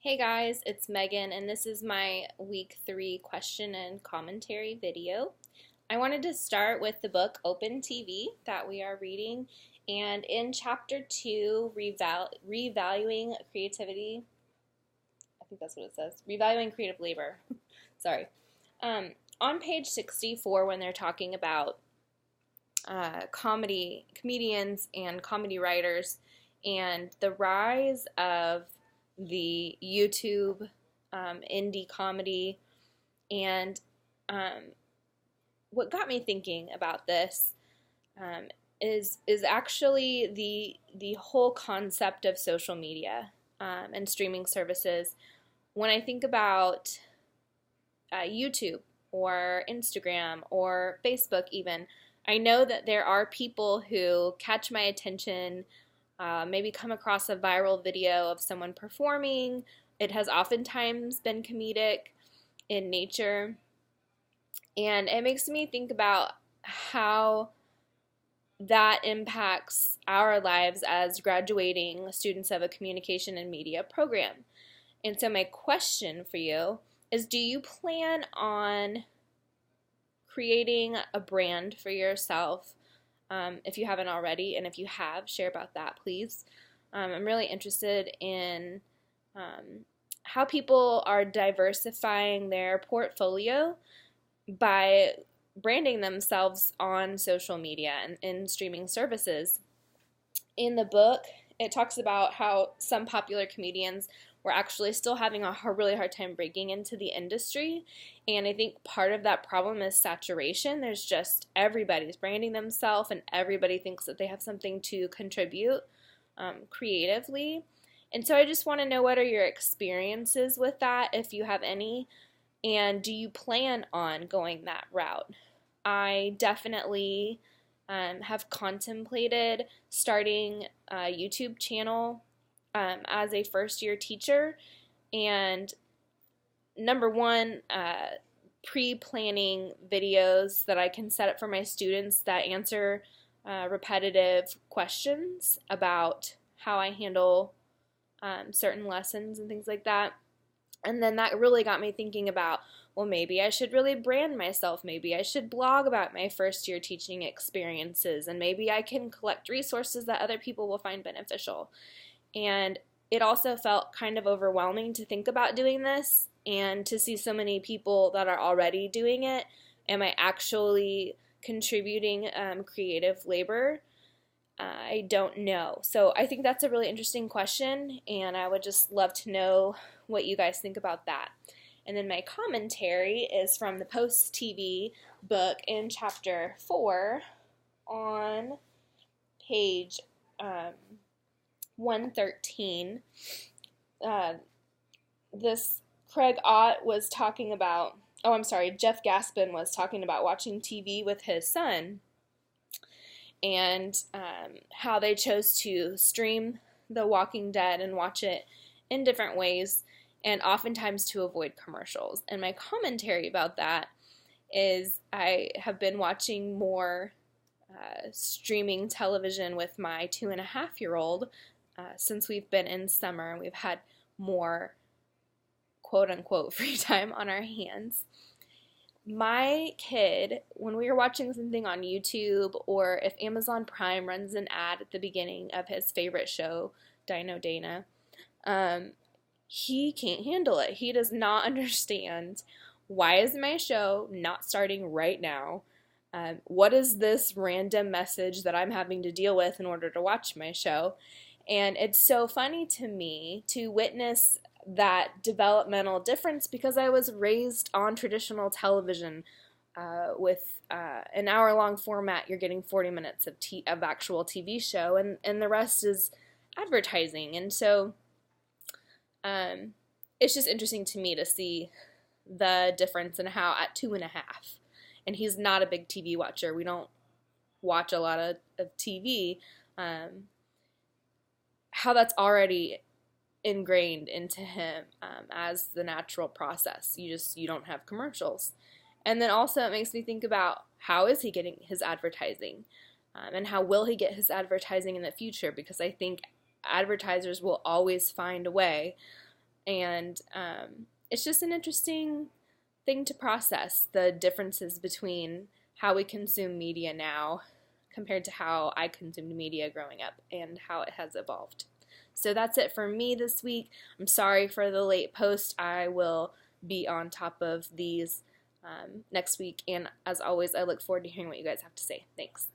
Hey guys, it's Megan, and this is my week 3 question and commentary video. I wanted to start with the book Open TV that we are reading, and in chapter 2, Revaluing Creativity, I think that's what it says, Revaluing Creative Labor, sorry. On page 64, when they're talking about comedians and comedy writers and the rise of the YouTube indie comedy, and what got me thinking about this is actually the whole concept of social media and streaming services. When I think about YouTube or Instagram or Facebook even, I know that there are people who catch my attention, maybe come across a viral video of someone performing. It has oftentimes been comedic in nature, and it makes me think about how that impacts our lives as graduating students of a communication and media program. And so my question for you is, do you plan on creating a brand for yourself? If you haven't already, and if you have, share about that, please. I'm really interested in how people are diversifying their portfolio by branding themselves on social media and in streaming services. In the book, it talks about how some popular comedians were actually still having a really hard time breaking into the industry. And I think part of that problem is saturation. There's just everybody's branding themselves, and everybody thinks that they have something to contribute creatively. And so I just want to know, what are your experiences with that, if you have any, and do you plan on going that route? I definitely have contemplated starting a YouTube channel as a first-year teacher, and number one, pre-planning videos that I can set up for my students that answer repetitive questions about how I handle certain lessons and things like that. And then that really got me thinking about, well, maybe I should really brand myself. Maybe I should blog about my first year teaching experiences, and maybe I can collect resources that other people will find beneficial. And it also felt kind of overwhelming to think about doing this and to see so many people that are already doing it. Am I actually contributing creative labor? I don't know. So I think that's a really interesting question, and I would just love to know what you guys think about that. And then my commentary is from the Post TV book in chapter 4 on page 113. This Craig Ott was talking about, Jeff Gaspin was talking about watching TV with his son, and how they chose to stream The Walking Dead and watch it in different ways, and oftentimes to avoid commercials. And my commentary about that is, I have been watching more streaming television with my 2.5-year-old since we've been in summer, and we've had more quote-unquote free time on our hands. My kid, when we were watching something on YouTube, or if Amazon Prime runs an ad at the beginning of his favorite show, Dino Dana, he can't handle it. He does not understand, why is my show not starting right now? What is this random message that I'm having to deal with in order to watch my show? And it's so funny to me to witness that developmental difference, because I was raised on traditional television with an hour-long format. You're getting 40 minutes of actual TV show, and the rest is advertising. And so it's just interesting to me to see the difference in how at 2.5, and he's not a big TV watcher. We don't watch a lot of TV. How that's already ingrained into him as the natural process. You don't have commercials. And then also it makes me think about, how is he getting his advertising, and how will he get his advertising in the future, because I think advertisers will always find a way, And it's just an interesting thing to process, the differences between how we consume media now compared to how I consumed media growing up and how it has evolved. So that's it for me this week. I'm sorry for the late post. I will be on top of these next week, and as always, I look forward to hearing what you guys have to say. Thanks.